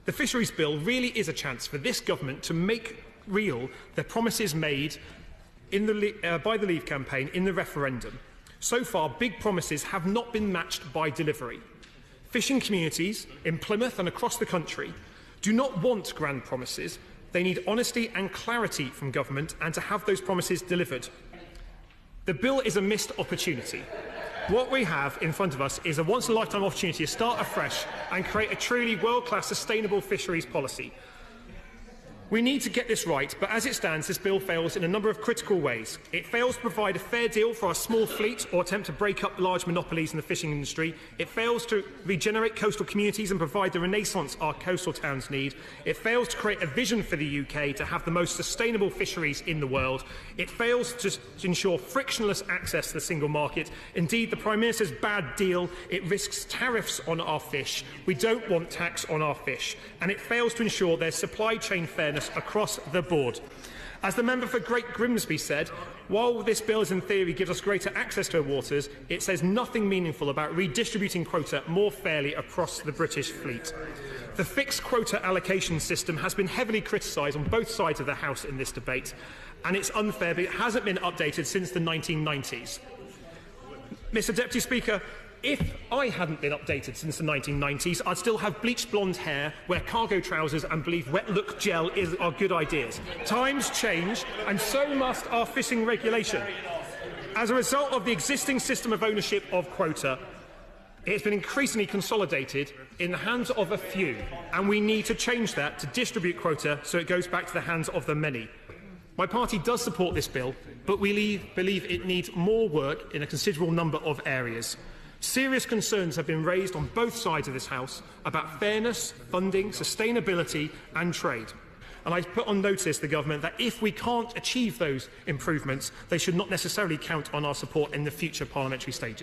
The Fisheries Bill really is a chance for this government to make real the promises made by the Leave campaign in the referendum. So far, big promises have not been matched by delivery. Fishing communities in Plymouth and across the country do not want grand promises. They need honesty and clarity from government and to have those promises delivered. The bill is a missed opportunity. What we have in front of us is a once-in-a-lifetime opportunity to start afresh and create a truly world-class sustainable fisheries policy. We need to get this right, but as it stands, this bill fails in a number of critical ways. It fails to provide a fair deal for our small fleet or attempt to break up large monopolies in the fishing industry. It fails to regenerate coastal communities and provide the renaissance our coastal towns need. It fails to create a vision for the UK to have the most sustainable fisheries in the world. It fails to ensure frictionless access to the single market. Indeed, the Prime Minister's bad deal, it risks tariffs on our fish. We don't want tax on our fish. And it fails to ensure there's supply chain fairness across the board. As the member for Great Grimsby said, while this bill in theory gives us greater access to our waters, it says nothing meaningful about redistributing quota more fairly across the British fleet. The fixed quota allocation system has been heavily criticised on both sides of the House in this debate, and it's unfair, but it hasn't been updated since the 1990s. Mr. Deputy Speaker, if I hadn't been updated since the 1990s, I'd still have bleached blonde hair, wear cargo trousers and believe wet look gel are good ideas. Times change, and so must our fishing regulation. As a result of the existing system of ownership of quota, it has been increasingly consolidated in the hands of a few, and we need to change that to distribute quota so it goes back to the hands of the many. My party does support this bill, but we believe it needs more work in a considerable number of areas. Serious concerns have been raised on both sides of this House about fairness, funding, sustainability and trade. And I put on notice the government that if we can't achieve those improvements, they should not necessarily count on our support in the future parliamentary stages.